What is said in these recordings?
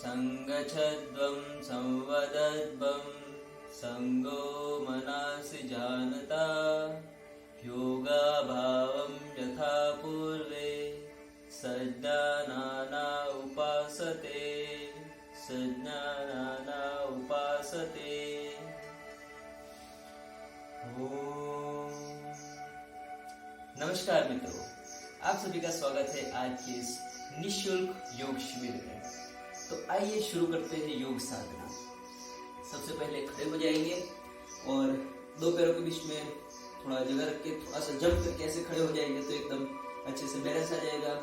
संगच्छध्वं संवदध्वं संगो मनासि जानता योगाभावं यथा पूर्वे सज्ञानाना उपासते सज्ञानाना उपासते। ओम। नमस्कार मित्रों, आप सभी का स्वागत है आज के इस निःशुल्क योग शिविर में। तो आइए शुरू करते हैं योग साधना। सबसे पहले खड़े हो जाएंगे और दो पैरों के बीच में थोड़ा जगह रख के थोड़ा सा जंप करके ऐसे खड़े हो जाएंगे तो एकदम अच्छे से बैलेंस आ जाएगा।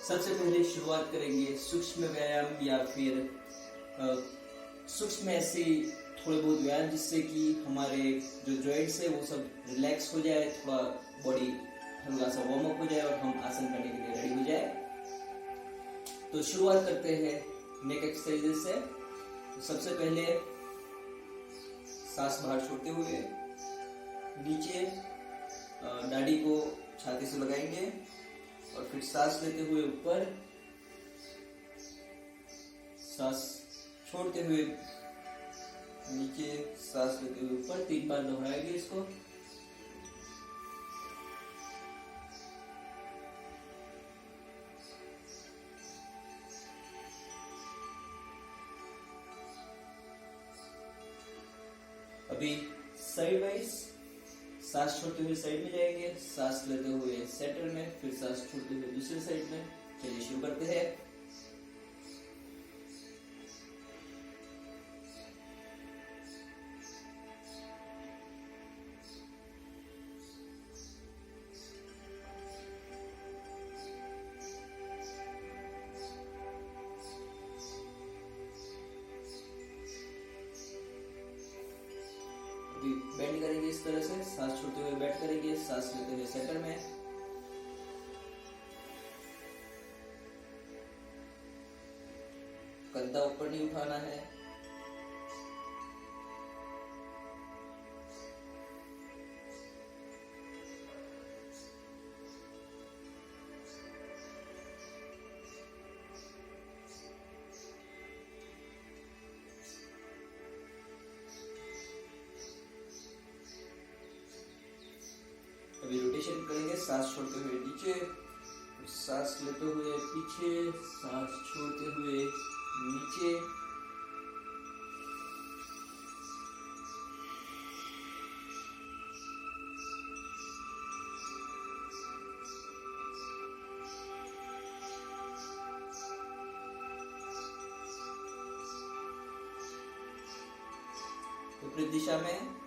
सबसे पहले शुरुआत करेंगे सूक्ष्म व्यायाम या फिर सूक्ष्म ऐसे थोड़े बहुत व्यायाम जिससे कि हमारे जो जॉइंट्स है वो सब रिलैक्स हो जाए, थोड़ा बॉडी हल्का सा वार्म अप हो जाए और हम आसन करने के लिए रेडी हो जाए। तो शुरुआत करते हैं नेक एक्सरसाइजेज से। तो सबसे पहले सांस बाहर छोड़ते हुए नीचे दाढ़ी को छाती से लगाएंगे और फिर सांस लेते हुए ऊपर, सांस छोड़ते हुए नीचे, सांस लेते हुए ऊपर। 3 बार दोहराएंगे इसको। अभी साइड वाइज सांस छोड़ते हुए साइड में जाएंगे, सांस लेते हुए सेंटर में, फिर सांस छोड़ते हुए दूसरी साइड में। चलिए शुरू करते हैं। बेंड करेंगे इस तरह से, सांस छोड़ते हुए बैठ करेंगे, सांस लेते हुए सेंटर में। कंधा ऊपर नहीं उठाना है। अभी रोटेशन करेंगे, सांस छोड़ते हुए नीचे, सांस लेते हुए पीछे, सांस छोड़ते हुए नीचे। विपरीत दिशा में।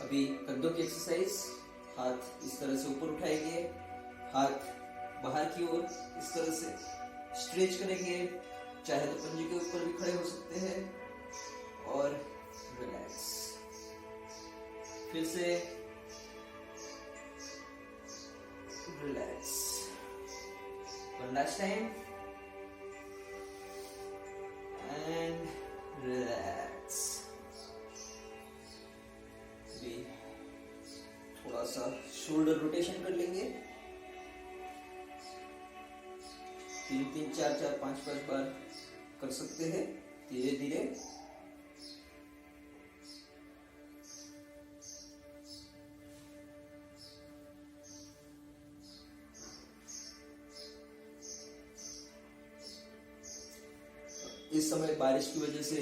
अभी कंधों की एक्सरसाइज। हाथ इस तरह से ऊपर उठाएंगे, हाथ बाहर की ओर इस तरह से स्ट्रेच करेंगे। चाहे तो पंजे के ऊपर भी खड़े हो सकते हैं और रिलैक्स। फिर से relax. One last time and relax. थोड़ा सा शोल्डर रोटेशन कर लेंगे। 3-3, 4-4, 5-5 बार कर सकते हैं धीरे धीरे। इस समय बारिश की वजह से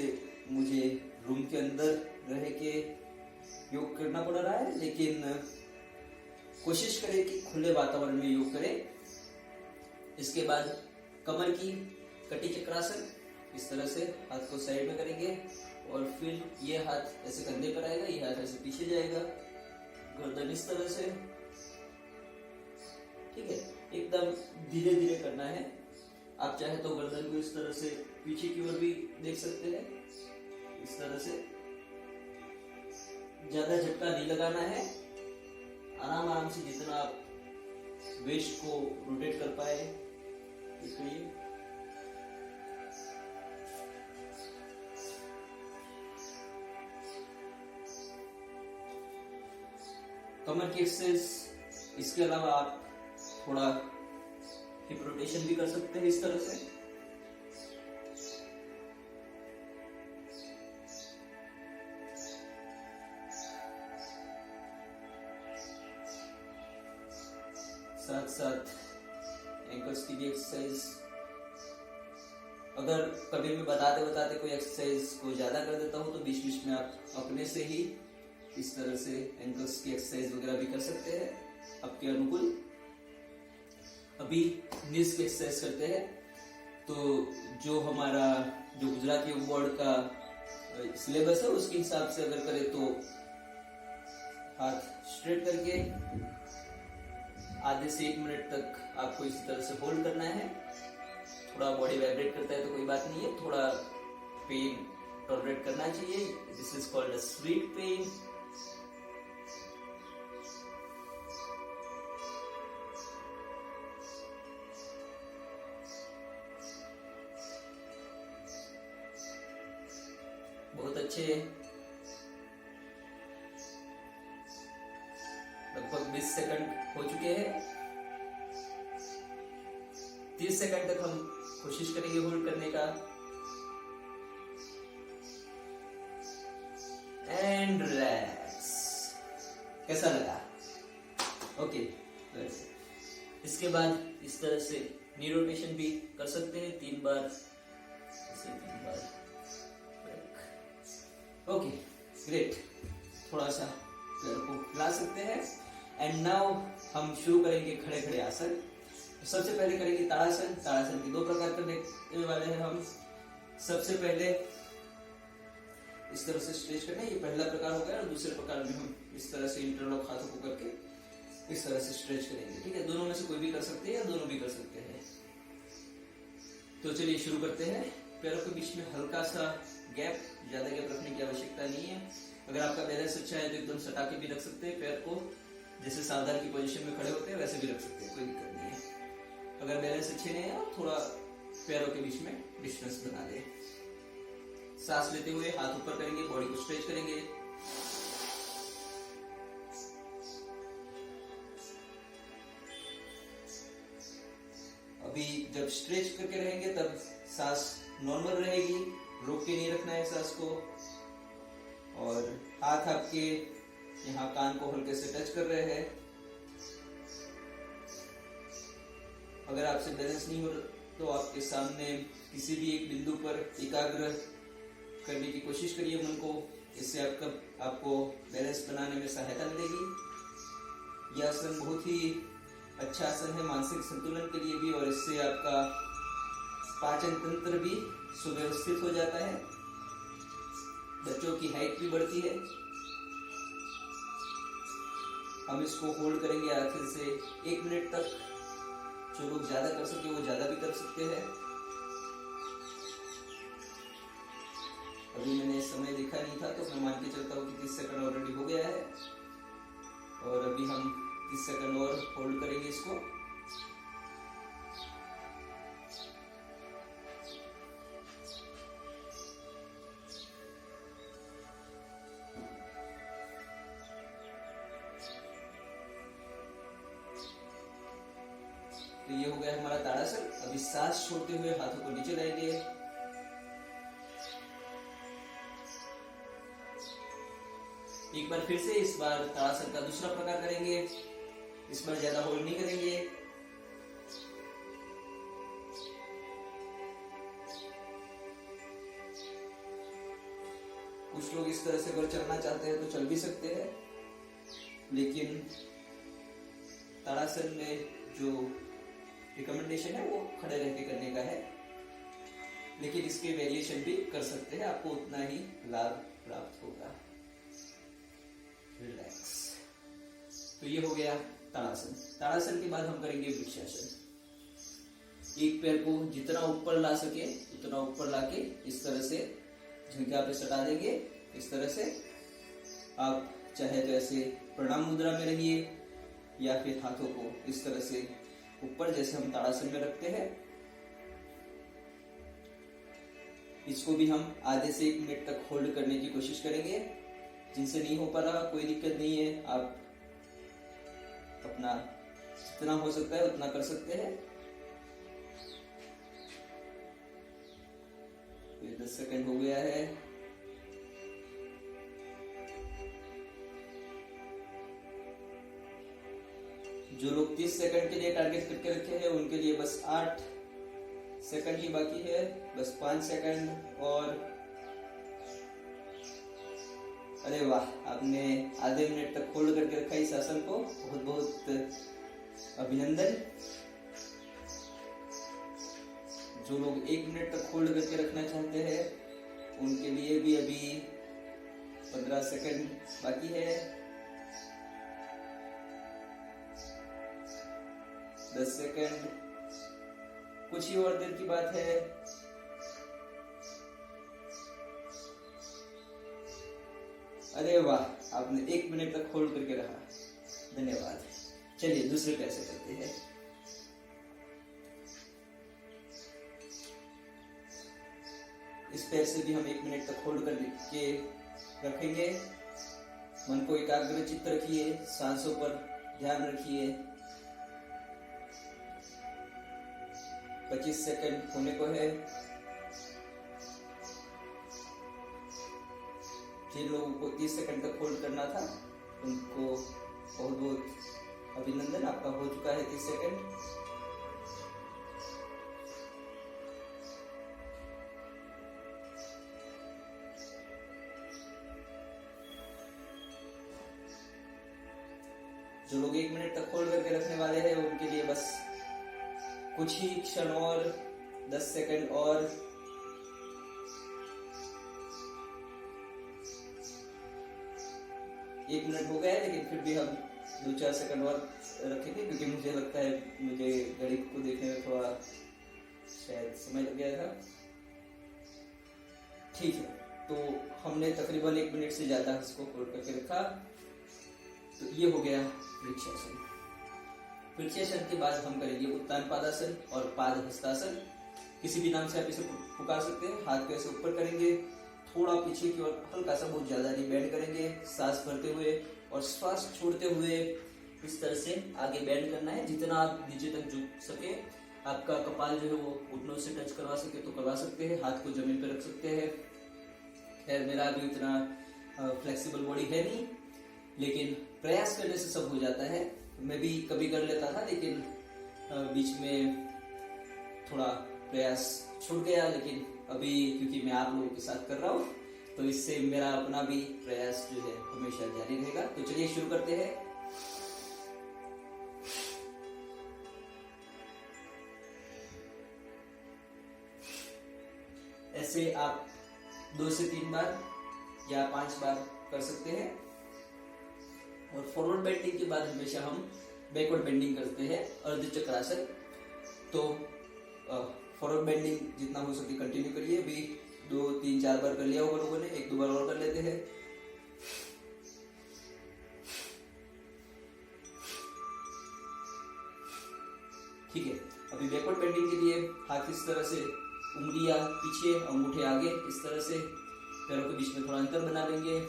मुझे रूम के अंदर रह के योग करना पड़ रहा है, लेकिन कोशिश करें कि खुले वातावरण में योग करें। इसके बाद कमर की कटी चक्रासन, इस तरह से हाथ को साइड में करेंगे और फिर ये हाथ ऐसे कंधे पर आएगा, ये हाथ ऐसे पीछे जाएगा, गर्दन इस तरह से। ठीक है, एकदम धीरे धीरे करना है। आप चाहे तो गर्दन को इस तरह से पीछे की ओर भी देख सकते हैं, इस तरह से। ज्यादा झटका नहीं लगाना है, आराम आराम से जितना आप वेस्ट को रोटेट कर पाए पकड़िए। कमर की एक्सरसाइज, इसके अलावा आप थोड़ा हिप रोटेशन भी कर सकते हैं इस तरह से। साथ साथ एंकल्स की भी एक्सरसाइज। अगर कभी मैं बताते बताते कोई एक्सरसाइज को ज्यादा कर देता हूँ तो बीच बीच में आप अपने से ही इस तरह से एंकल्स की एक्सरसाइज वगैरह भी कर सकते हैं आपके अनुकूल। अभी नीज की एक्सरसाइज करते हैं। तो जो हमारा जो गुजरात योग बोर्ड का सिलेबस है उसके हिसाब से अगर करें तो हाथ स्ट्रेट करके आधे से 1 मिनट तक आपको इस तरह से होल्ड करना है। थोड़ा बॉडी वाइब्रेट करता है तो कोई बात नहीं है, थोड़ा पेन टॉलरेट करना चाहिए। This is called a sweet pain. बहुत अच्छे, लगभग 20 सेकंड हो चुके हैं। 30 सेकंड तक हम कोशिश करेंगे होल्ड करने का। And relax. कैसा लगा? ओके। इसके बाद इस तरह से नी रोटेशन भी कर सकते हैं 3 बार, ऐसे 3 बार। Okay, great. थोड़ा सा पैर को हिला सकते हैं। एंड नाउ हम शुरू करेंगे खड़े खड़े आसन। तो सबसे पहले करेंगे ताड़ासन। ताड़ासन के 2 प्रकार करने वाले हैं हम। सबसे पहले इस तरह से स्ट्रेच करना, ये पहला प्रकार हो गया। और दूसरे प्रकार में हम इस तरह से इंटरलॉक हाथों को करके इस तरह से स्ट्रेच करेंगे। ठीक है, दोनों में से कोई भी कर सकते हैं या दोनों भी कर सकते हैं। तो चलिए शुरू करते हैं। पैरों के बीच में हल्का सा गैप, ज्यादा गैप रखने की आवश्यकता नहीं है। अगर आपका बैलेंस अच्छा है तो एकदम सटा के भी रख सकते हैं पैर को, जैसे सावधान की पोजीशन में खड़े होते हैं वैसे भी रख सकते हैं, कोई दिक्कत नहीं है। अगर बैलेंस अच्छे नहीं है थोड़ा पैरों के बीच में डिस्टेंस बना दे। सांस लेते हुए हाथ ऊपर करेंगे, बॉडी को स्ट्रेच करेंगे। अभी जब स्ट्रेच करके रहेंगे तब सांस नॉर्मल रहेगी, रोक के नहीं रखना है सांस को। और हाथ आपके यहाँ कान को हल्के से टच कर रहे हैं। अगर आपसे बैलेंस नहीं हो तो आपके सामने किसी भी एक बिंदु पर एकाग्र करने की कोशिश करिए मन को। इससे आपको बैलेंस बनाने में सहायता मिलेगी। यह आसन बहुत ही अच्छा आसन है मानसिक संतुलन के लिए भी, और इससे आपका पाचन तंत्र भी सुव्यवस्थित हो जाता है। बच्चों की हाइट भी बढ़ती है। हम इसको होल्ड करेंगे आखिर से 1 मिनट तक। जो लोग ज्यादा कर सके वो ज्यादा भी कर सकते हैं। अभी मैंने समय देखा नहीं था तो मैं मान के चलता हूँ कि 30 सेकंड ऑलरेडी हो गया है। और अभी हम 30 सेकंड और होल्ड करेंगे इसको। तो ये हो गया हमारा ताड़ासन। अभी सांस छोड़ते हुए हाथों को नीचे लाएंगे। एक बार फिर से इस बार ताड़ासन का दूसरा प्रकार करेंगे। इस बार ज्यादा होल्ड नहीं करेंगे। कुछ लोग इस तरह से अगर चलना चाहते हैं तो चल भी सकते हैं, लेकिन ताड़ासन में जो रिकमेंडेशन है वो खड़े रह के करने का है। लेकिन इसके वेरिएशन भी कर सकते हैं, आपको उतना ही लाभ प्राप्त होगा। रिलैक्स। तो ये हो गया ताड़ासन। ताड़ासन के बाद हम करेंगे वृक्षासन। एक पैर को जितना ऊपर ला सके उतना ऊपर लाके इस तरह से झुमका पे सटा देंगे। इस तरह से आप चाहे तो ऐसे प्रणाम मुद्रा में रहिए या फिर हाथों को इस तरह से ऊपर जैसे हम ताड़ासन में रखते हैं इसको भी हम आधे से 1 मिनट तक होल्ड करने की कोशिश करेंगे। जिनसे नहीं हो पा रहा कोई दिक्कत नहीं है, आप अपना जितना हो सकता है उतना कर सकते हैं। 10 सेकंड हो गया है। जो लोग 30 सेकंड के लिए टारगेट करके रखे हैं उनके लिए बस 8 सेकंड ही बाकी है, बस 5 सेकंड और अरे वाह, आपने आधे मिनट तक होल्ड करके रखा इस आसन को, बहुत बहुत अभिनंदन। जो लोग 1 मिनट तक होल्ड करके रखना चाहते हैं उनके लिए भी अभी 15 सेकंड बाकी है। 10 सेकंड, कुछ ही और देर की बात है। अरे वाह, आपने 1 मिनट तक होल्ड करके रखा, धन्यवाद। चलिए दूसरे पैर से करते हैं। इस पैर से भी हम 1 मिनट तक होल्ड करके रखेंगे। मन को एकाग्रचित्त रखिए, सांसों पर ध्यान रखिए। 25 सेकंड होने को है। जिन लोगों को 30 सेकंड तक होल्ड करना था उनको बहुत बहुत अभिनंदन, आपका हो चुका है 30 सेकंड। जो लोग 1 मिनट तक होल्ड करके रखने वाले हैं उनके लिए बस कुछ ही क्षण और, 10 सेकंड और। एक मिनट हो गया है लेकिन फिर भी हम 2-4 सेकंड और रखेंगे क्योंकि मुझे लगता है मुझे घड़ी को देखने में थोड़ा शायद समय लग गया था। ठीक है, तो हमने तकरीबन 1 मिनट से ज्यादा इसको होल्ड करके रखा। तो ये हो गया वृक्षासन। वृक्षासन के बाद हम करेंगे उत्तान पादासन और पाद हस्तासन। किसी भी नाम से आप इसे पुकार सकते हैं। हाथ को ऐसे ऊपर करेंगे, थोड़ा पीछे की ओर, हल्का सा, बहुत ज्यादा नहीं बेंड करेंगे। सांस भरते हुए और श्वास छोड़ते हुए इस तरह से आगे बेंड करना है। जितना आप नीचे तक झुक सके, आपका कपाल जो है वो घुटनों से टच करवा सके तो करवा सकते हैं। हाथ को जमीन पर रख सकते हैं। खैर मेरा भी इतना फ्लेक्सिबल बॉडी है नहीं, लेकिन प्रयास करने से सब हो जाता है। मैं भी कभी कर लेता था लेकिन बीच में थोड़ा प्रयास छूट गया, लेकिन अभी क्योंकि मैं आप लोगों के साथ कर रहा हूँ तो इससे मेरा अपना भी प्रयास जो है हमेशा जारी रहेगा। तो चलिए शुरू करते हैं। ऐसे आप 2 से 3 बार या 5 बार कर सकते हैं। और फॉरवर्ड बेंडिंग के बाद हमेशा हम बैकवर्ड बेंडिंग करते हैं, अर्ध चक्रासन। तो फॉरवर्ड बेंडिंग जितना हो सके कंटिन्यू करिए। अभी 2, 3, 4 बार कर लिया होगा लोगों ने, 1-2 बार और कर लेते हैं। ठीक है, अभी बैकवर्ड बेंडिंग के लिए हाथ इस तरह से, उंगलियां पीछे, अंगूठे आगे, इस तरह से पैरों के बीच में थोड़ा अंतर बना लेंगे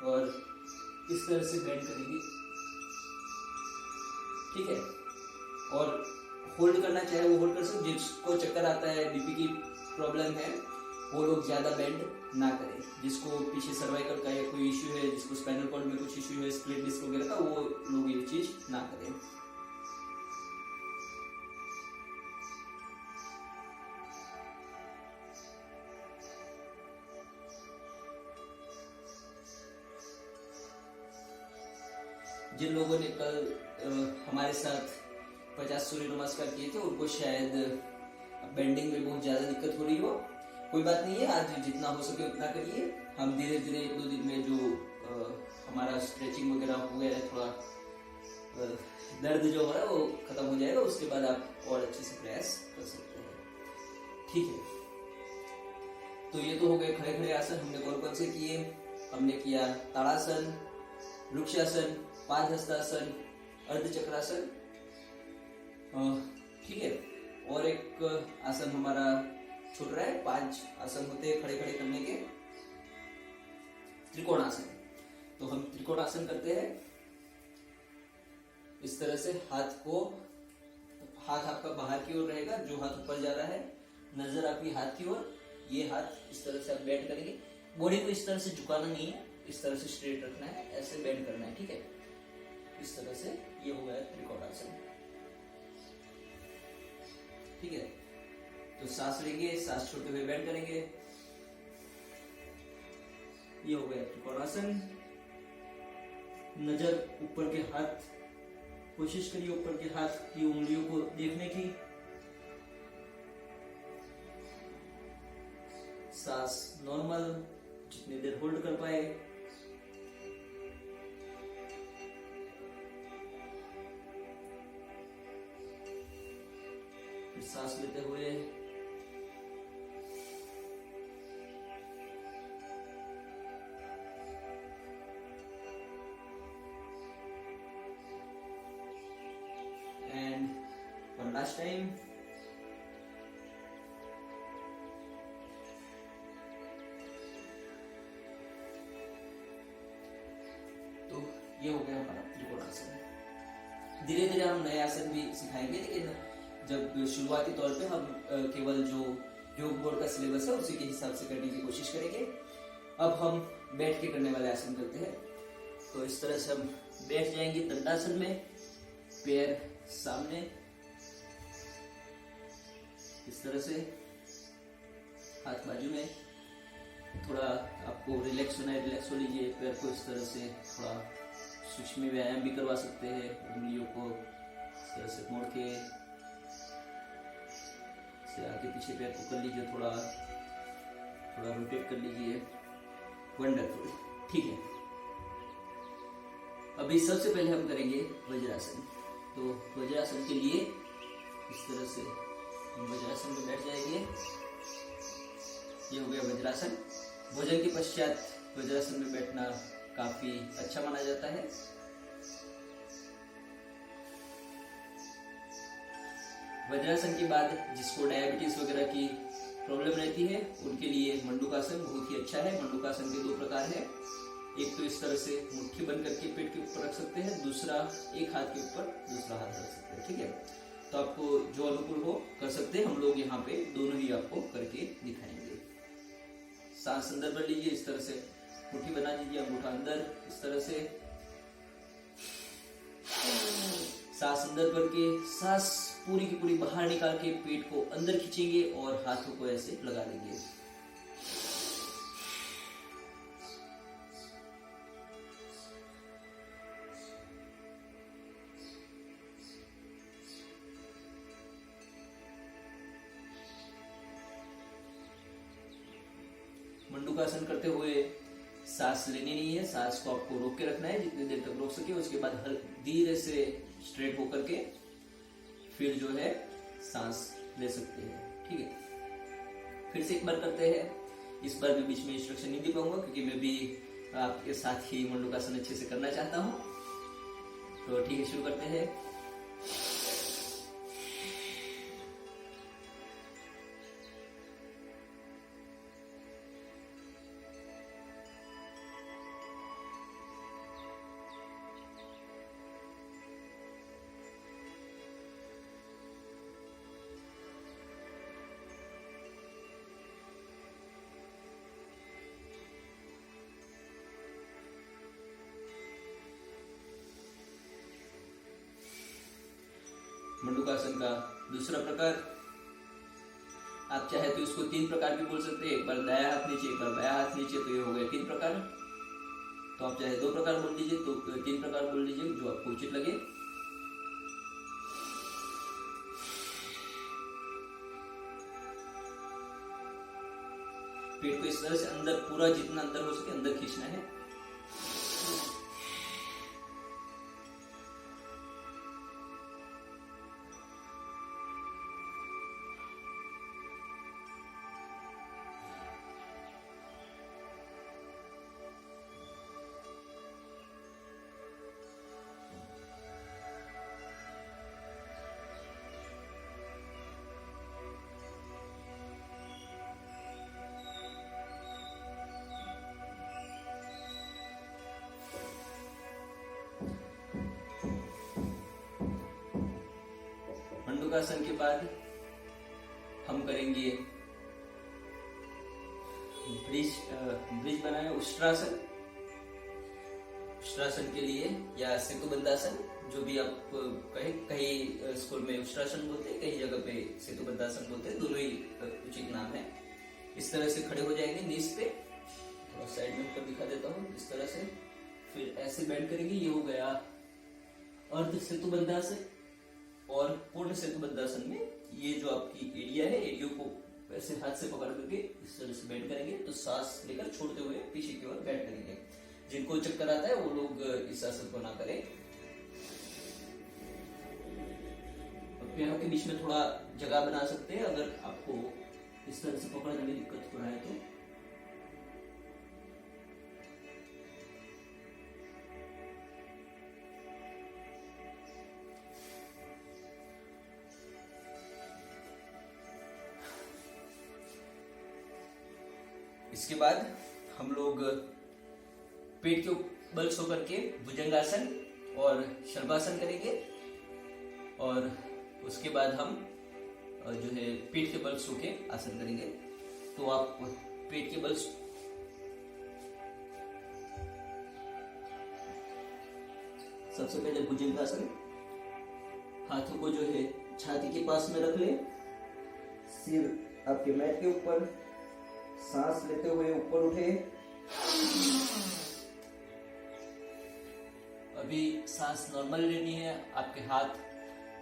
और इस तरह से बेंड करेंगे। ठीक है, और होल्ड करना चाहे वो होल्ड कर सकते। जिसको चक्कर आता है, बीपी की प्रॉब्लम है, वो लोग ज्यादा बेंड ना करें। जिसको पीछे सर्वाइकल का या कोई इश्यू है, जिसको स्पाइनल कॉर्ड में कुछ इश्यू है, स्प्लिट डिस्क वगैरह का, वो लोग ये चीज ना करें। जिन लोगों ने कल हमारे साथ 50 सूर्य नमस्कार किए थे उनको शायद बेंडिंग में बहुत ज्यादा दिक्कत हो रही हो। कोई बात नहीं है, आज जितना हो सके उतना करिए। हम धीरे धीरे 1-2 दिन में जो हमारा स्ट्रेचिंग वगैरह हो गया है, थोड़ा दर्द जो हो रहा है वो खत्म हो जाएगा। उसके बाद आप और अच्छे से प्रयास कर सकते हैं। ठीक है, तो ये तो हो गए खड़े खड़े आसन। हमने कौन से किए? हमने किया ताड़ासन, वृक्षासन, पाद हस्तासन, अर्ध चक्रासन। ठीक है, और एक आसन हमारा छूट रहा है। 5 आसन होते हैं खड़े खड़े करने के। त्रिकोणासन, तो हम त्रिकोणासन करते हैं। इस तरह से हाथ आपका बाहर की ओर रहेगा, जो हाथ ऊपर जा रहा है, नजर आपकी हाथ की ओर। ये हाथ इस तरह से आप बेंड करेंगे। बॉडी को इस तरह से झुकाना नहीं है, इस तरह से स्ट्रेट रखना है, ऐसे बेंड करना है, ठीक है। इस तरह से ये हो गया त्रिकोणासन, ठीक है। तो सांस लेंगे, सांस छोड़ते हुए बेंड करेंगे। ये हो गया त्रिकोणासन। नजर ऊपर के हाथ, कोशिश करिए ऊपर के हाथ की उंगलियों को देखने की। सांस नॉर्मल, जितनी देर होल्ड कर पाए। फिर सांस लेते हुए एंड वन लास्ट टाइम। तो ये हो गया हमारा त्रिकोणासन। धीरे धीरे हम नए आसन भी सिखाएंगे, लेकिन जब शुरुआती तौर पे हम केवल जो योग बोर्ड का सिलेबस है उसी के हिसाब से करने की कोशिश करेंगे। अब हम बैठ के करने वाले आसन करते हैं। तो इस तरह से हम बैठ जाएंगे दंडासन में, पैर सामने, इस तरह से हाथ बाजू में। थोड़ा आपको रिलैक्स होना है, रिलैक्स हो लीजिए। पैर को इस तरह से थोड़ा सूक्ष्म व्यायाम भी करवा सकते हैं। उंगलियों को इस तरह से मोड़ के से आगे पीछे पैर को कर लीजिए, थोड़ा थोड़ा रोटेट कर लीजिए। वंडरफुल, ठीक है। अभी सबसे पहले हम करेंगे वज्रासन। तो वज्रासन के लिए इस तरह से हम वज्रासन में बैठ जाएंगे। ये हो गया वज्रासन। भोजन के पश्चात वज्रासन में बैठना काफी अच्छा माना जाता है। वज्रासन के बाद जिसको डायबिटीज वगैरह की प्रॉब्लम रहती है उनके लिए मंडूकासन बहुत ही अच्छा है। मंडूकासन के 2 प्रकार है। एक तो इस तरह से मुट्ठी बंद करके पेट के ऊपर रख सकते हैं, दूसरा एक हाथ के ऊपर दूसरा हाथ रख सकते हैं, ठीक है। तो आपको जो अनुकूल हो कर सकते हैं। हम लोग यहाँ पे दोनों ही आपको करके दिखाएंगे। सांस अंदर भर लीजिए, इस तरह से मुट्ठी बना लीजिए, अंगूठा अंदर, इस तरह से सांस अंदर भर के सांस पूरी की पूरी बाहर निकाल के पेट को अंदर खींचेंगे और हाथों को ऐसे लगा लेंगे। मंडूकासन करते हुए सांस लेनी नहीं है, सांस को आपको रोक के रखना है जितनी देर तक रोक सके। उसके बाद धीरे से स्ट्रेट होकर के फिर जो है सांस ले सकते हैं, ठीक है। फिर से एक बार करते हैं। इस बार भी बीच में इंस्ट्रक्शन नहीं दे पाऊंगा क्योंकि मैं भी आपके साथ ही मंडूकासन अच्छे से करना चाहता हूँ। तो ठीक है, शुरू करते हैं। मंडूकासन का दूसरा प्रकार, आप चाहे तो इसको 3 प्रकार भी बोल सकते हैं। एक बार दाया हाथ नीचे, एक बार बाया हाथ नीचे, तो ये हो गए 3 प्रकार। तो आप चाहे 2 प्रकार बोल लीजिए, तो 3 प्रकार बोल लीजिए, जो आपको उचित लगे। पेट को इस तरह से अंदर, पूरा जितना अंदर हो सके अंदर खींचना है। भुजंगासन के बाद हम करेंगे ब्रिज बनाए उष्ट्रासन। उष्ट्रासन के लिए या सेतुबंधासन, जो भी आप कहें, कहीं स्कूल में उष्ट्रासन बोलते हैं, कई जगह पे सेतुबंधासन बोलते हैं, दोनों ही उचित नाम है। इस तरह से खड़े हो जाएंगे नीज पे, थोड़ा साइड में ऊपर दिखा देता हूँ, इस तरह से। फिर ऐसे बैंड करेंगे, ये हो गया अर्ध सेतुबंधासन। और पूर्ण सेतुबंधासन में ये जो आपकी एरिया है, एरियो को ऐसे हाथ से पकड़ करके इस तरह से बैंड करेंगे, तो सांस लेकर छोड़ते हुए पीछे की ओर बैंड करेंगे। जिनको चक्कर आता है वो लोग इस आसन को ना करें। पैरों के बीच में थोड़ा जगह बना सकते हैं अगर आपको इस तरह से पकड़ने में दिक्कत हो रहा है तो। इसके बाद हम लोग पेट के बल सो करके भुजंगासन और शल्भासन करेंगे। और उसके बाद हम जो है पेट के बल सो के आसन करेंगे। तो आप पेट के बल सबसे पहले भुजंगासन, हाथों को जो है छाती के पास में रख ले, सिर आपके मैट के ऊपर, सांस लेते हुए ऊपर उठे। अभी सांस नॉर्मल लेनी है। आपके हाथ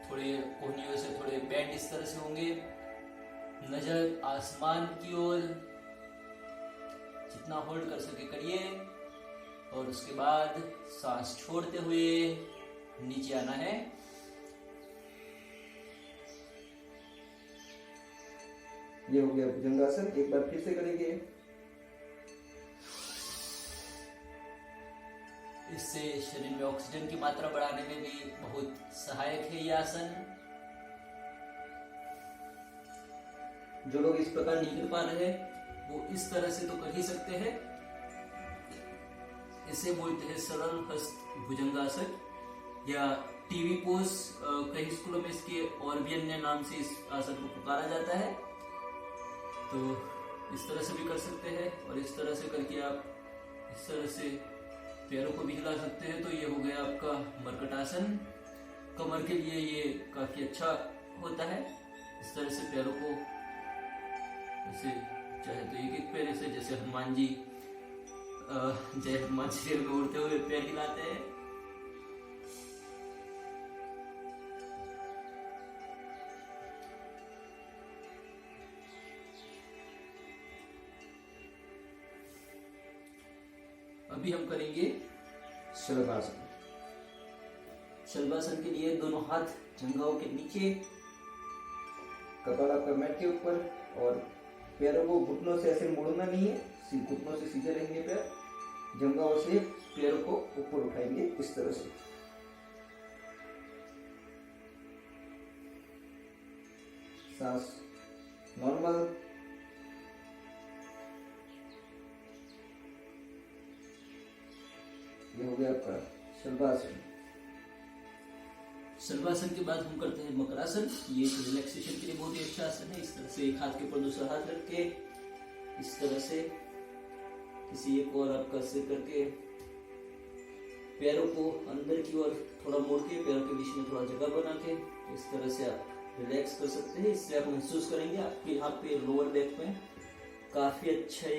थोड़े कोहनियों से थोड़े बैंड इस तरह से होंगे, नजर आसमान की ओर, जितना होल्ड कर सके करिए। और उसके बाद सांस छोड़ते हुए नीचे आना है। ये हो गया भुजंगासन। एक बार फिर से करेंगे। इससे शरीर में ऑक्सीजन की मात्रा बढ़ाने में भी बहुत सहायक है ये आसन। जो लोग इस प्रकार नहीं कर पा रहे वो इस तरह से तो कर ही सकते हैं। इसे बोलते हैं सरल हस्त भुजंगासन या टीवी पोज। कई स्कूलों में इसके और भी अन्य नाम से इस आसन को पुकारा जाता है। तो इस तरह से भी कर सकते हैं। और इस तरह से करके आप इस तरह से पैरों को भी हिला सकते हैं। तो ये हो गया आपका मरकट आसन। कमर के लिए ये काफी अच्छा होता है। इस तरह से पैरों को ऐसे, चाहे तो एक एक पैर से, जैसे हनुमान जी जय हनुमान सीरियल में उड़ते हुए पैर हिलाते हैं। अभी हम करेंगे शल्भासन। शल्भासन के लिए दोनों हाथ जंघाओं के नीचे, कपाल आपका मैट के ऊपर, और पैरों को घुटनों से ऐसे मोड़ना नहीं है, घुटनों से सीधे रहेंगे पैर। जंघाओं से पैरों को ऊपर उठाएंगे इस तरह से। सांस नॉर्मल। ये हो गया आपका शल्भासन। शल्भासन के बाद हम करते हैं मकरासन। ये रिलैक्सेशन के लिए बहुत ही अच्छा आसन है। इस तरह से एक हाथ के ऊपर दूसरा हाथ रख के इस तरह से किसी एक और आपका सिर करके पैरों को अंदर की ओर थोड़ा मोड़ के, पैरों के बीच में थोड़ा जगह बना के इस तरह से आप रिलैक्स कर सकते हैं। इससे आप महसूस करेंगे आपके यहाँ पे लोअर बैक में काफी अच्छा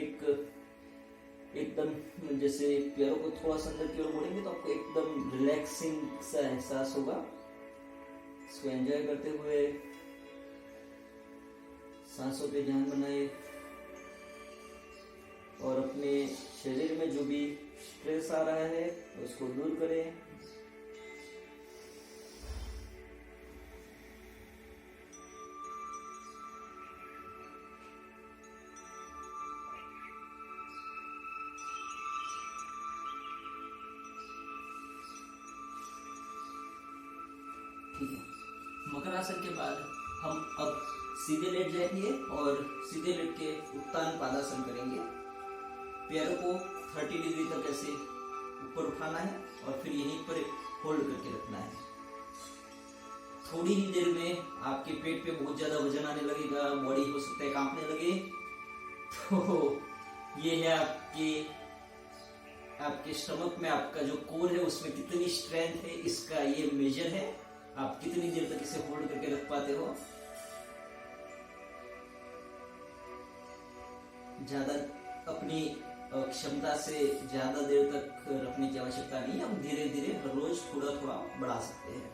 एकदम जैसे पैरों को थोड़ा सा अंदर की ओर मोड़ेंगे तो आपको एकदम रिलैक्सिंग सा एहसास होगा। इसको एंजॉय करते हुए सांसों पे ध्यान बनाए और अपने शरीर में जो भी स्ट्रेस आ रहा है उसको दूर करें। ठीक है। मकर आसन के बाद हम अब सीधे लेट जाएंगे और सीधे लेट के उत्तान पादासन करेंगे। पैरों को 30 डिग्री तक ऐसे ऊपर उठाना है और फिर यहीं पर होल्ड करके रखना है। थोड़ी ही देर में आपके पेट पे बहुत ज्यादा वजन आने लगेगा, बॉडी हो सकता है कांपने लगे। तो ये है आपके स्टमक में आपका जो कोर है उसमें कितनी स्ट्रेंथ है, इसका ये मेजर है। आप कितनी देर तक इसे होल्ड करके रख पाते हो। ज्यादा अपनी क्षमता से ज्यादा देर तक रखने की आवश्यकता नहीं है। हम धीरे धीरे हर रोज थोड़ा थोड़ा बढ़ा सकते हैं।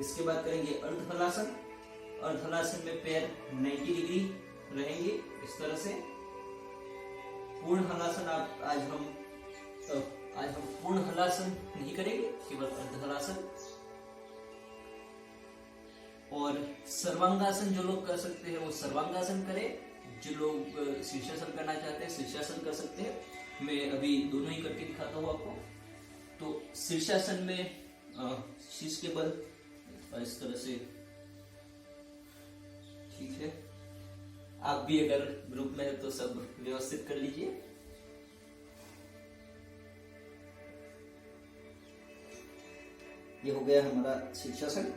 इसके बाद करेंगे अर्ध हलासन। अर्ध हलासन में पैर 90 डिग्री रहेंगे इस तरह से। पूर्ण हलासन आज हम पूर्ण हलासन नहीं करेंगे, केवल अर्ध हलासन। और सर्वांगासन जो लोग कर सकते हैं वो सर्वांगासन करें। जो लोग शीर्षासन करना चाहते हैं शीर्षासन कर सकते हैं। मैं अभी दोनों ही करके दिखाता हूँ आपको। तो शीर्षासन में शीर्ष के बल इस तरह से, ठीक है। आप भी अगर ग्रुप में है तो सब व्यवस्थित कर लीजिए। ये हो गया हमारा शीर्षासन।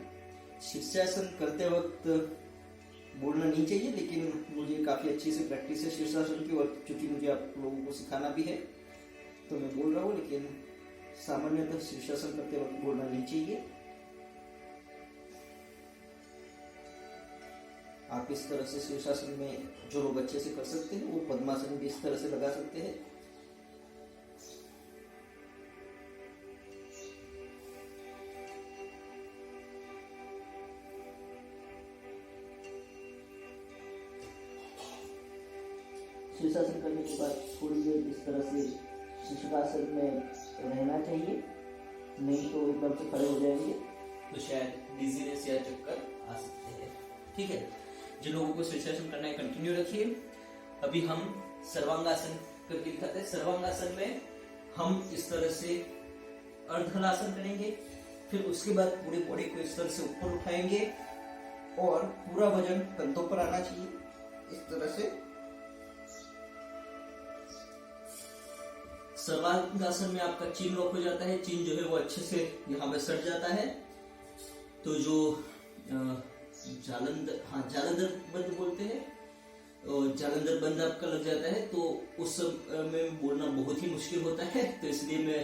शीर्षासन करते वक्त बोलना नहीं चाहिए, लेकिन मुझे काफी अच्छी से प्रैक्टिस है शीर्षासन की, और चूंकि मुझे आप लोगों को सिखाना भी है तो मैं बोल रहा हूँ, लेकिन सामान्यतः शीर्षासन करते वक्त बोलना नहीं चाहिए। आप इस तरह से शीर्षासन में जो लोग अच्छे से कर सकते हैं वो पद्मासन भी इस तरह से लगा सकते हैं। शीर्षासन करने के बाद थोड़ी देर इस तरह से शीर्षासन में रहना चाहिए, नहीं तो एकदम से खड़े हो जाएंगे तो शायद डिजीनेस या चक्कर आ सकते हैं। ठीक है, जिन लोगों को शीर्षासन करना है कंटिन्यू रखिए। अभी हम सर्वांगासन करके दिखाते हैं। सर्वांगासन में हम इस तरह से अर्धहलासन करेंगे, फिर उसके बाद पूरी बॉडी को इस तरह से ऊपर उठाएंगे और पूरा वजन कंधों पर आना चाहिए इस तरह से। सर्वांगासन में आपका चिन लॉक हो जाता है। चिन जो है वो अच्छे से यहाँ पे सट जाता है। तो जो जालंधर बंद बोलते हैं, और जालंधर बंद आपका लग जाता है तो उस समय में बोलना बहुत ही मुश्किल होता है। तो इसलिए मैं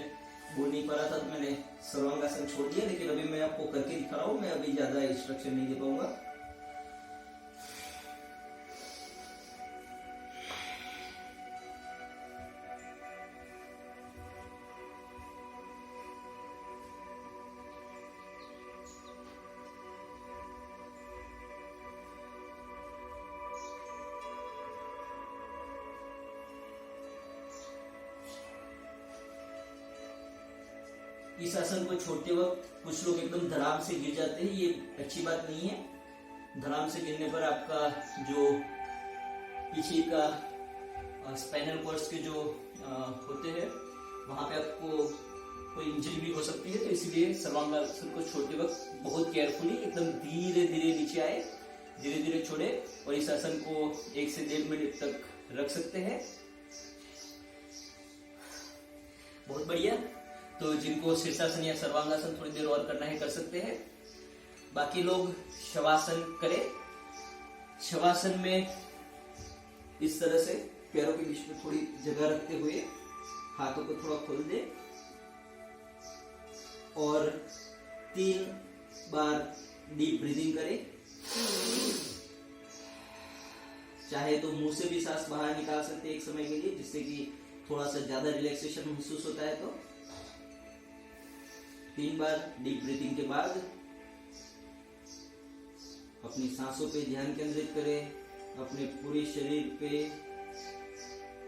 बोल नहीं पा रहा था, तो मैंने सर्वांगासन छोड़ दिया। लेकिन अभी मैं आपको करके दिखा रहा हूँ, मैं अभी ज्यादा इंस्ट्रक्शन नहीं दे पाऊंगा। इस आसन को छोड़ते वक्त कुछ लोग एकदम धड़ाम से गिर जाते हैं, ये अच्छी बात नहीं है। धड़ाम से गिरने पर आपका जो पीछे का स्पाइनल कॉर्ड्स के जो होते हैं वहां पे आपको कोई इंजरी भी हो सकती है। तो इसलिए सर्वांगासन को छोड़ते वक्त बहुत केयरफुली एकदम धीरे धीरे नीचे आए, धीरे धीरे छोड़े, और इस आसन को 1 से 1.5 मिनट तक रख सकते हैं। बहुत बढ़िया। तो जिनको शीर्षासन या सर्वांगासन थोड़ी देर और करना है कर सकते हैं। बाकी लोग शवासन करें। शवासन में इस तरह से पैरों के बीच में थोड़ी जगह रखते हुए हाथों को थोड़ा खोल दे और 3 बार डीप ब्रीदिंग करें। चाहे तो मुंह से भी सांस बाहर निकाल सकते हैं एक समय के लिए, जिससे कि थोड़ा सा ज्यादा रिलैक्सेशन महसूस होता है। तो 3 बार डीप ब्रीथिंग के बाद अपनी सांसों पे ध्यान केंद्रित करें। अपने पूरे शरीर पे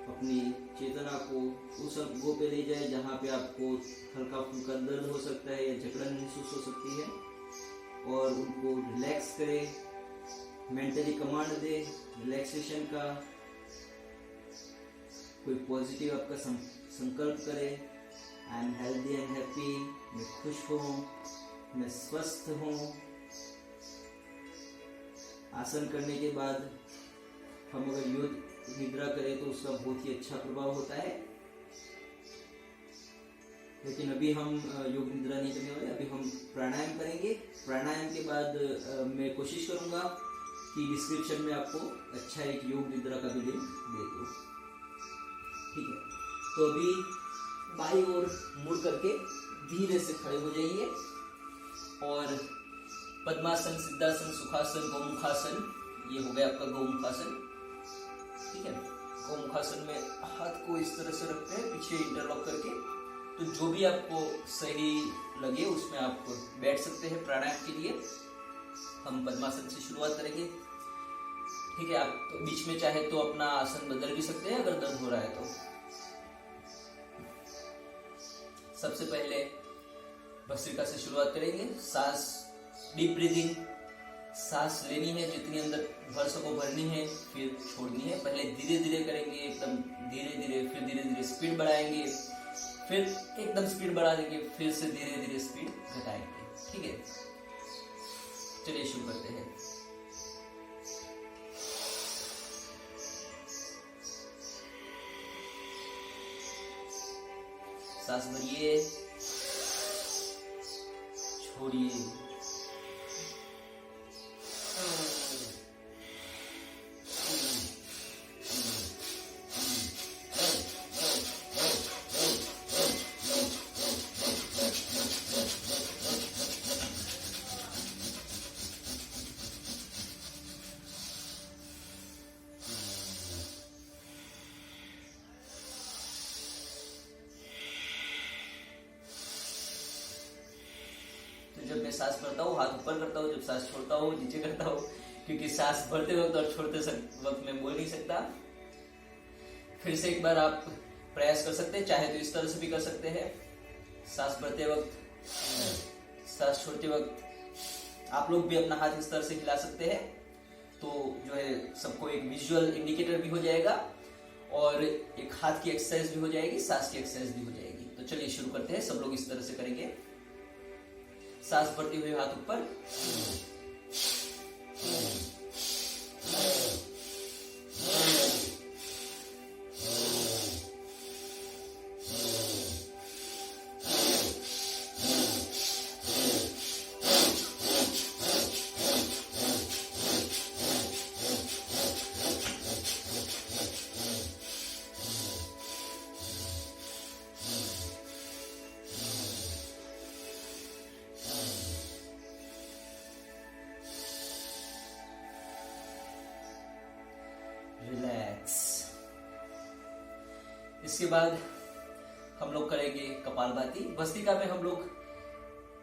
अपनी चेतना को उस अंगों पे ले जाए जहां पे आपको हल्का फुल्का दर्द हो सकता है या जकड़न महसूस हो सकती है, और उनको रिलैक्स करें। मेंटली कमांड दे रिलैक्सेशन का। कोई पॉजिटिव आपका संकल्प करें। I am healthy and happy, मैं खुश हूँ, मैं स्वस्थ हूँ। आसन करने के बाद हम अगर योग निद्रा करें तो उसका बहुत ही अच्छा प्रभाव होता है। लेकिन अभी हम योग निद्रा नहीं करने वाले, अभी हम प्राणायाम करेंगे। प्राणायाम के बाद मैं कोशिश करूंगा कि डिस्क्रिप्शन में आपको अच्छा एक योग निद्रा का भी लिंक दे दूँ। ठीक है, तो अभी बाई ओर मुड़ करके धीरे से खड़े हो जाइए और पद्मासन, सिद्धासन, सुखासन, गौमुखासन, ये हो गया आपका गौमुखासन। ठीक है, गौमुखासन में हाथ को इस तरह से रखते हैं पीछे इंटरलॉक करके। तो जो भी आपको सही लगे उसमें आप बैठ सकते हैं। प्राणायाम के लिए हम पद्मासन से शुरुआत करेंगे। ठीक है, आप तो बीच में चाहे तो अपना आसन बदल भी सकते हैं अगर दर्द हो रहा है तो। सबसे पहले भस्त्रिका से शुरुआत करेंगे। सांस, डीप ब्रीदिंग, सांस लेनी है जितनी अंदर भर सको भरनी है, फिर छोड़नी है। पहले धीरे धीरे करेंगे, एकदम धीरे धीरे, फिर धीरे धीरे स्पीड बढ़ाएंगे, फिर एकदम स्पीड बढ़ा देंगे, फिर से धीरे धीरे स्पीड घटाएंगे। ठीक है, चलिए शुरू करते हैं। सांस भरिए, छोड़िए, जब मैं सांस भरता हूँ हाथ ऊपर करता हूँ, जब सांस छोड़ता हूँ नीचे करता हूँ, क्योंकि सांस भरते वक्त और छोड़ते वक्त मैं बोल नहीं सकता। फिर से एक बार आप प्रयास कर सकते हैं, चाहे तो इस तरह से भी कर सकते हैं। सांस भरते वक्त, सांस छोड़ते वक्त आप लोग भी अपना हाथ इस तरह से हिला सकते हैं, तो जो है सबको एक विजुअल इंडिकेटर भी हो जाएगा और एक हाथ की एक्सरसाइज भी हो जाएगी, सांस की एक्सरसाइज भी हो जाएगी। तो चलिए शुरू करते हैं, सब लोग इस तरह से करेंगे। सांस भरते हुए हाथ ऊपर, रिलैक्स। इसके बाद हम लोग करेंगे कपालभाति। भस्त्रिका में हम लोग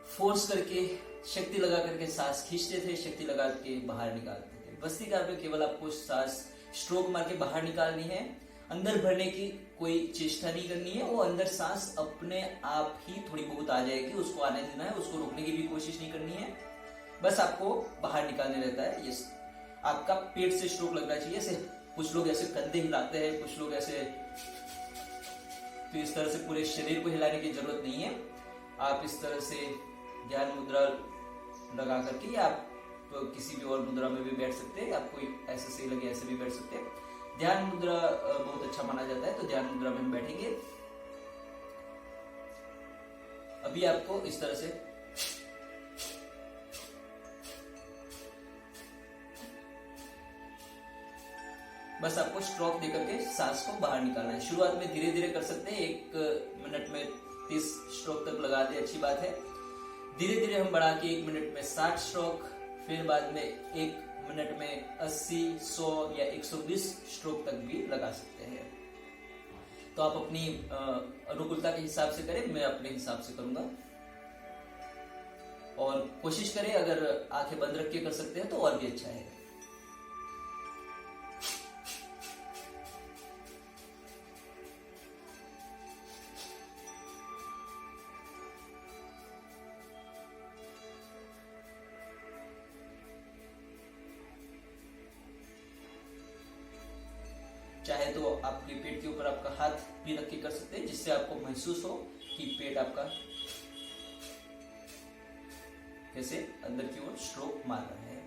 फोर्स करके, शक्ति लगा करके सांस खींचते थे, शक्ति लगा के बाहर निकालते थे। भस्त्रिका में केवल आपको सांस स्ट्रोक मार के बाहर निकालनी है, अंदर भरने की कोई चेष्टा नहीं करनी है। वो अंदर सांस अपने आप ही थोड़ी बहुत आ जाएगी, उसको आने देना है, उसको रोकने की भी कोशिश नहीं करनी है, बस आपको बाहर निकालने रहता है। ये आपका पेट से स्ट्रोक लगना चाहिए। ऐसे कुछ लोग ऐसे कंधे हिलाते हैं, कुछ लोग ऐसे, तो इस तरह से पूरे शरीर को हिलाने की जरूरत नहीं है। आप इस तरह से ध्यान मुद्रा लगा करके, या आप किसी भी और मुद्रा में भी बैठ सकते हैं, आपको ऐसे सही लगे ऐसे भी बैठ सकते हैं। ध्यान मुद्रा बहुत अच्छा माना जाता है, तो ध्यान मुद्रा में हम बैठेंगे। अभी आपको इस तरह से बस आपको स्ट्रोक देकर के सांस को बाहर निकालना है। शुरुआत में धीरे धीरे कर सकते हैं, 1 मिनट में 30 स्ट्रोक तक लगा दे, अच्छी बात है। धीरे धीरे हम बढ़ा के 1 मिनट में 60 स्ट्रोक, फिर बाद में 1 मिनट में 80, 100 या 120 स्ट्रोक तक भी लगा सकते हैं। तो आप अपनी अनुकूलता के हिसाब से करें, मैं अपने हिसाब से करूंगा। और कोशिश करें, अगर आंखें बंद रख के कर सकते हैं तो और भी अच्छा है। चाहे तो आपके पेट के ऊपर आपका हाथ भी रख के कर सकते हैं, जिससे आपको महसूस हो कि पेट आपका कैसे अंदर की ओर स्ट्रोक मार रहा है।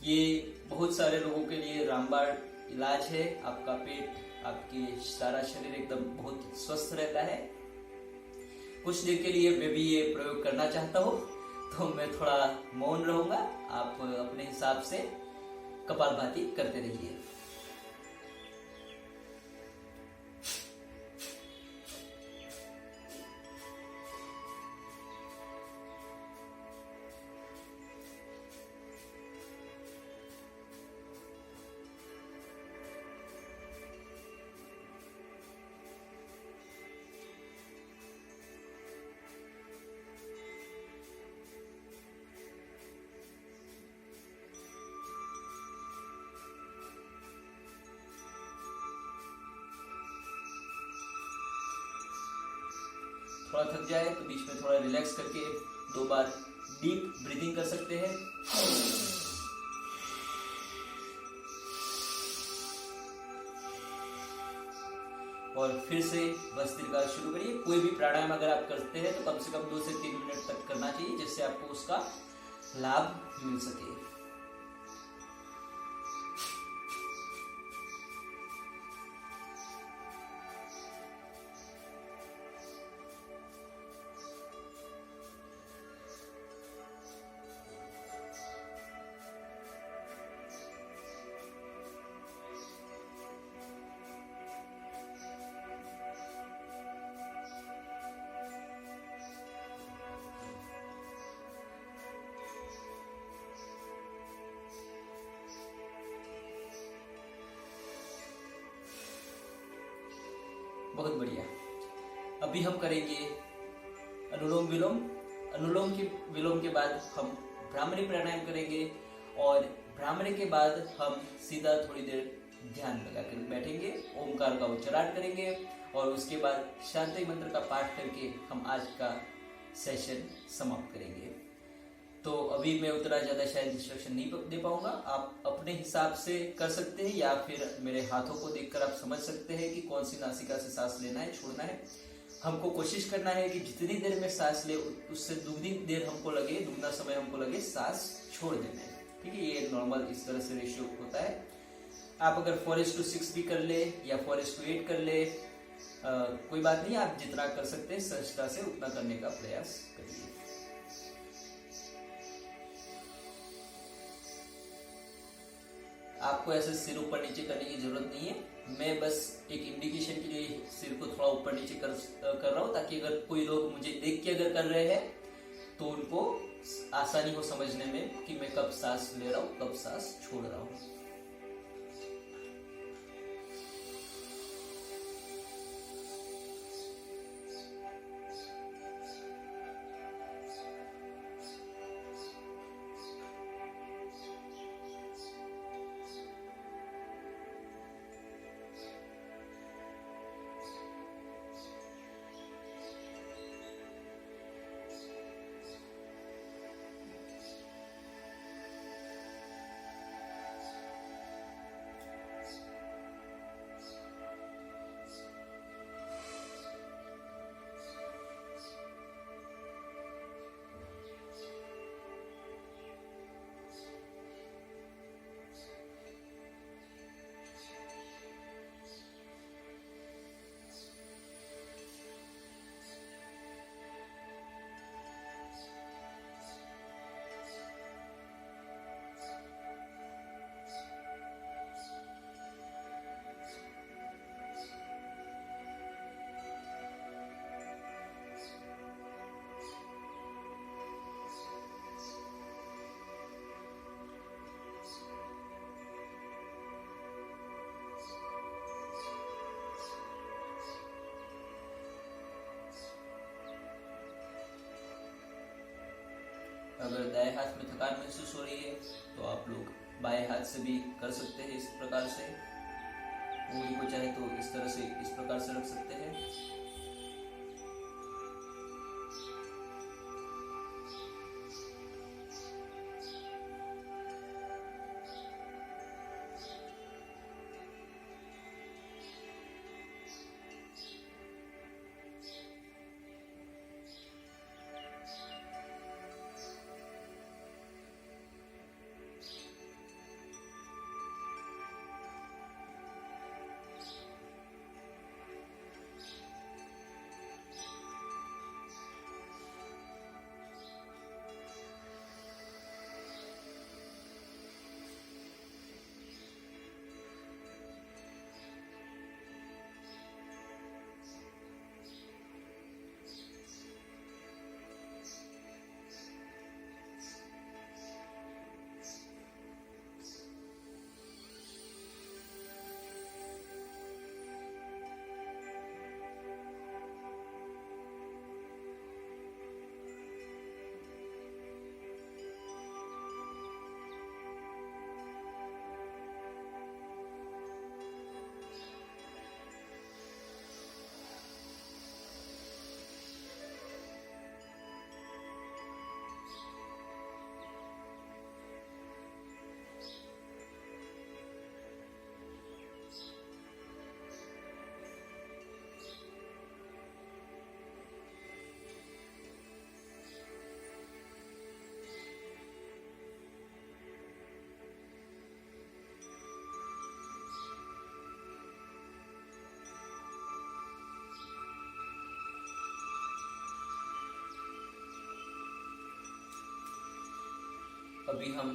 ये बहुत सारे लोगों के लिए रामबाण इलाज है। आपका पेट, आपके सारा शरीर एकदम बहुत स्वस्थ रहता है। कुछ देर के लिए मैं भी ये प्रयोग करना चाहता हूँ, तो मैं थोड़ा मौन रहूंगा, आप अपने हिसाब से कपालभाति करते रहिए। थोड़ा थक जाए तो बीच में थोड़ा रिलैक्स करके 2 बार डीप ब्रीदिंग कर सकते हैं। और फिर से भस्त्रिका शुरू करिए। कोई भी प्राणायाम अगर आप करते हैं तो कम से कम 2 से 3 मिनट तक करना चाहिए, जिससे आपको उसका लाभ मिल सके। बहुत बढ़िया। अभी हम करेंगे अनुलोम विलोम। विलोम के बाद हम भ्रामरी प्राणायाम करेंगे, और भ्रामरी के बाद हम सीधा थोड़ी देर ध्यान लगाकर बैठेंगे, ओमकार का उच्चारण करेंगे, और उसके बाद शांति मंत्र का पाठ करके हम आज का सेशन समाप्त करेंगे। तो अभी मैं उतना ज़्यादा शायद इंस्ट्रक्शन नहीं दे पाऊंगा, आप अपने हिसाब से कर सकते हैं, या फिर मेरे हाथों को देखकर आप समझ सकते हैं कि कौन सी नासिका से सांस लेना है, छोड़ना है। हमको कोशिश करना है कि जितनी देर में सांस ले उससे दुगना समय हमको लगे सांस छोड़ देना है। ठीक है, ये नॉर्मल इस तरह से रेशियो होता है। आप अगर 4:6 भी कर ले या 4:8 कर ले, कोई बात नहीं, आप जितना कर सकते हैं सहजता से उतना करने का प्रयास करिए। आपको ऐसे सिर ऊपर नीचे करने की जरूरत नहीं है, मैं बस एक इंडिकेशन के लिए सिर को थोड़ा ऊपर नीचे कर रहा हूँ, ताकि अगर कोई लोग मुझे देख के अगर कर रहे हैं तो उनको आसानी हो समझने में कि मैं कब सांस ले रहा हूँ, कब सांस छोड़ रहा हूँ। अगर दाएं हाथ में थकान महसूस हो रही है तो आप लोग बाएं हाथ से भी कर सकते हैं। इस प्रकार से उंगली को चाहे तो इस तरह से इस प्रकार से रख सकते हैं। अभी हम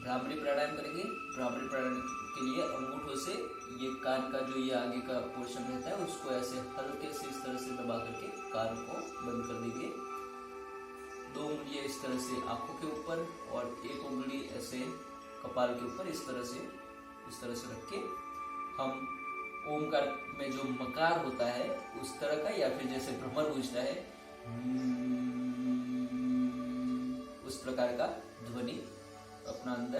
भ्रामरी प्राणायाम करेंगे। भ्रामरी प्राणायाम के लिए अंगूठों से ये कान का जो ये आगे का पोर्शन रहता है उसको ऐसे हल्के से इस तरह से दबा करके कान को बंद कर देंगे। 2 उंगलियां इस तरह से आंखों के ऊपर और 1 उंगली ऐसे कपाल के ऊपर इस तरह से रख के हम ओमकार में जो मकार होता है उस तरह का, या फिर जैसे भ्रमर गूंजता है उस प्रकार का ध्वनि अपना अंदर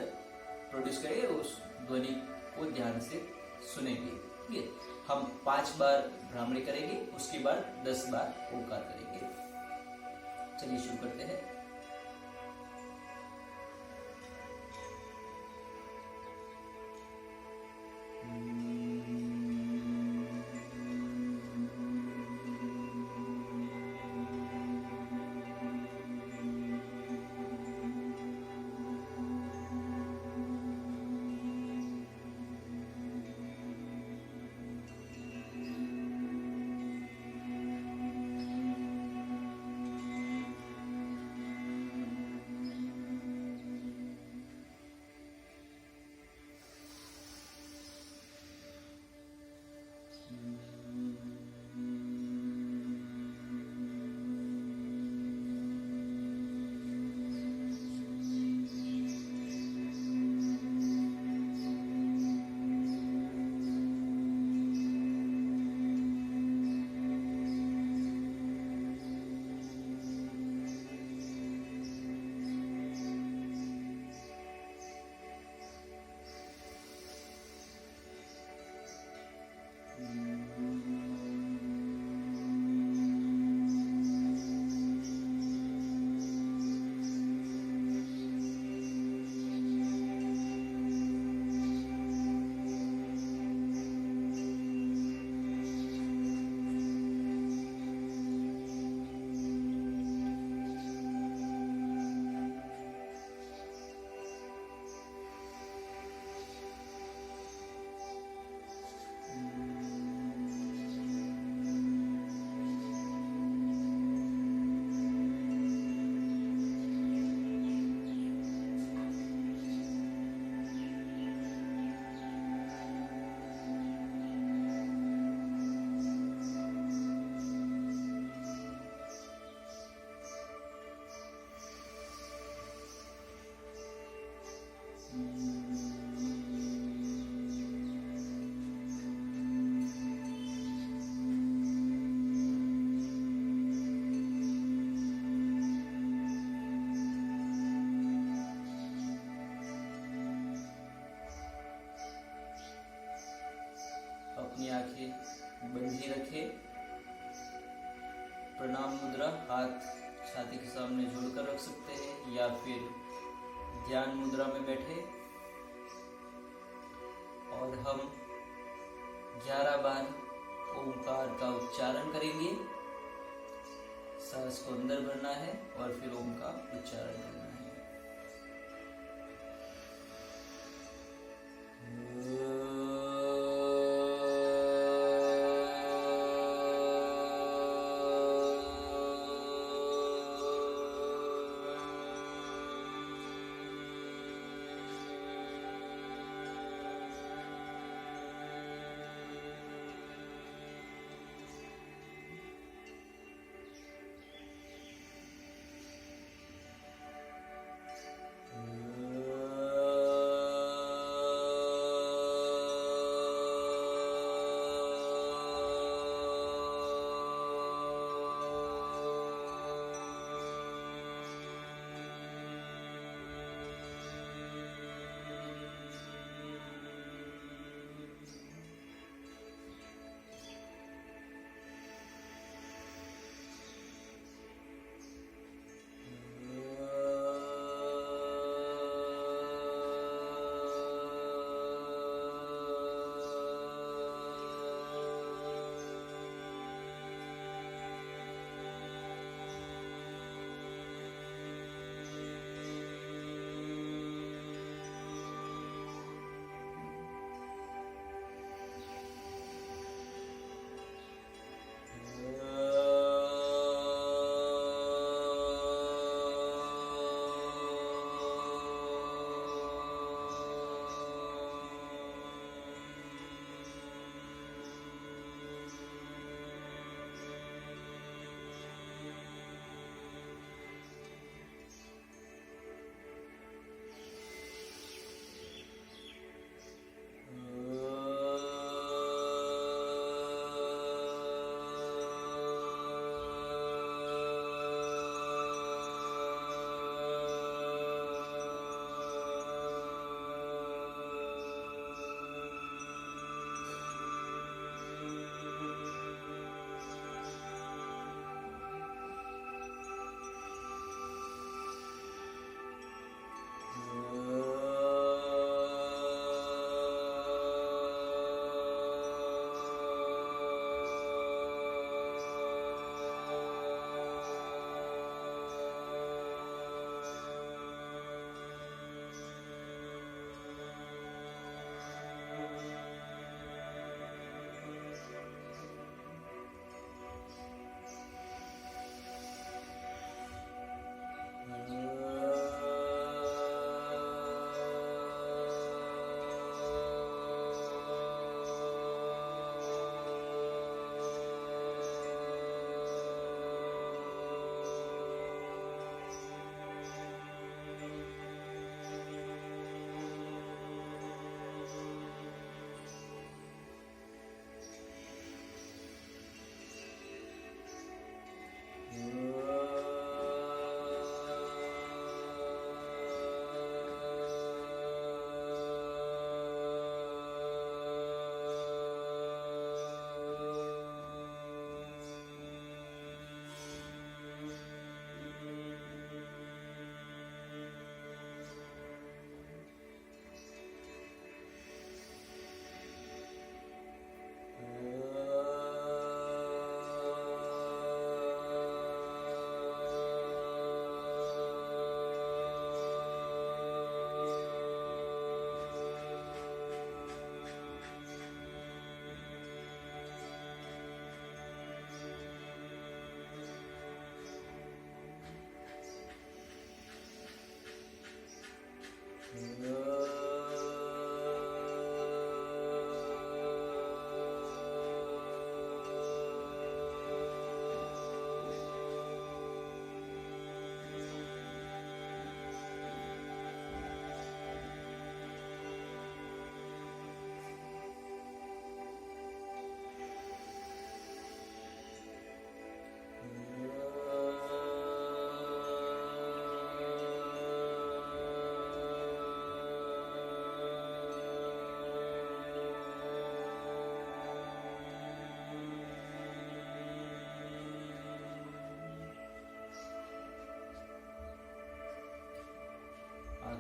प्रोड्यूस करेंगे। उस ध्वनि को ध्यान से सुनेंगे। ठीक है, हम 5 बार भ्रामरी करेंगे, उसके बाद 10 बार ओंकार करेंगे। चलिए शुरू करते हैं। अपनी आंखें बंद ही रखें। प्रणाम मुद्रा हाथ छाती के सामने जोड़कर रख सकते हैं या फिर ध्यान मुद्रा में बैठे और हम 11 बार ओंकार का उच्चारण करेंगे। सांस को अंदर भरना है और फिर ओम का उच्चारण करना है।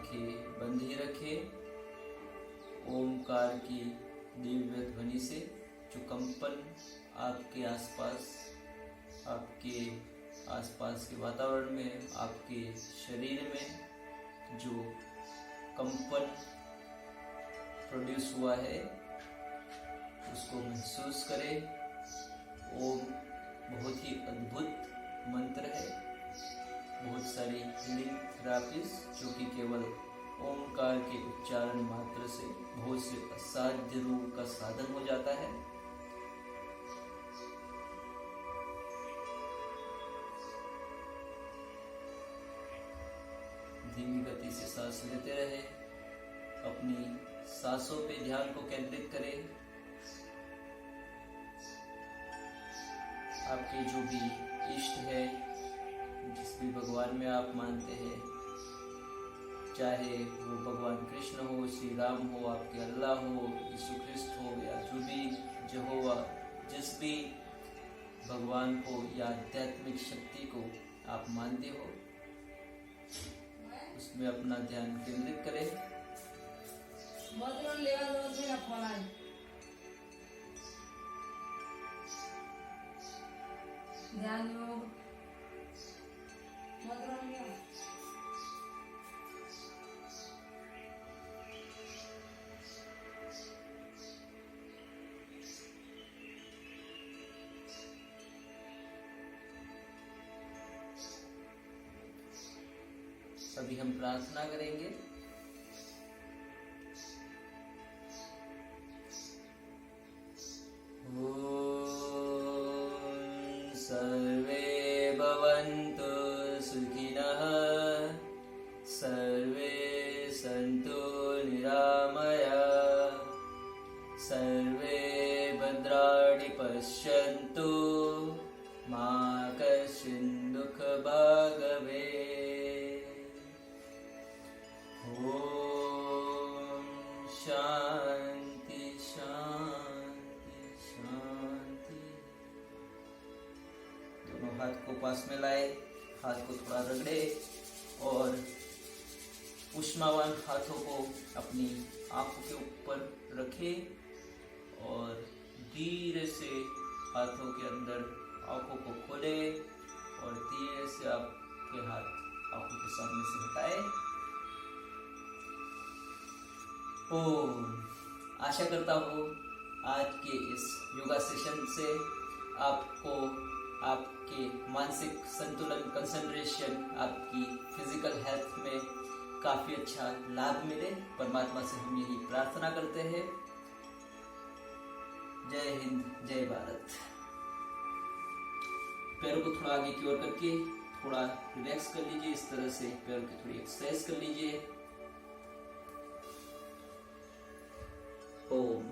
आंखें बंद ही रखें। ओमकार की दिव्य ध्वनि से जो कंपन आपके आसपास के वातावरण में, आपके शरीर में जो कंपन प्रोड्यूस हुआ है उसको महसूस करें। ओम बहुत ही अद्भुत मंत्र है। बहुत सारी हीलिंग थेरापीज जो कि केवल ओमकार के उच्चारण मात्र से बहुत से असाध्य रोग का साधन हो जाता है। धीमी गति से सांस लेते रहे। अपनी सांसों पे ध्यान को केंद्रित करें। आपके जो भी इष्ट है, जिस भी भगवान में आप मानते हैं, चाहे वो भगवान कृष्ण हो, श्री राम हो, आपके अल्लाह हो, यीशु ख्रिस्त हो, या जो भी यहोवा, जिस भी भगवान को या आध्यात्मिक शक्ति को आप मानते हो, उसमें अपना ध्यान केंद्रित करें। ध्यान योग अभी हम प्रार्थना करेंगे। सर्वे भवन्तु सुखिनः, सर्वे सन्तु निरामयाः, सर्वे भद्राणि पश्यन्तु, मा कश्चित् दुःखभाग् भवेत्। ओम शांति शांति शांति। दोनों हाथ को पास में लाए, हाथ को थोड़ा रगड़े और उष्मावान हाथों को अपनी आंखों के ऊपर रखें और धीरे से हाथों के अंदर आंखों को खोले और धीरे से आपके हाथ आंखों के सामने से हटाए। ओम। आशा करता हूँ आज के इस योगा सेशन से आपको आपके मानसिक संतुलन, कंसंट्रेशन, आपकी फिजिकल हेल्थ में काफी अच्छा लाभ मिले। परमात्मा से हम यही प्रार्थना करते हैं। जय हिंद, जय भारत। पैरों को थोड़ा आगे की ओर करके थोड़ा रिलैक्स कर लीजिए। इस तरह से पैरों की थोड़ी एक्सरसाइज कर लीजिए। ओम।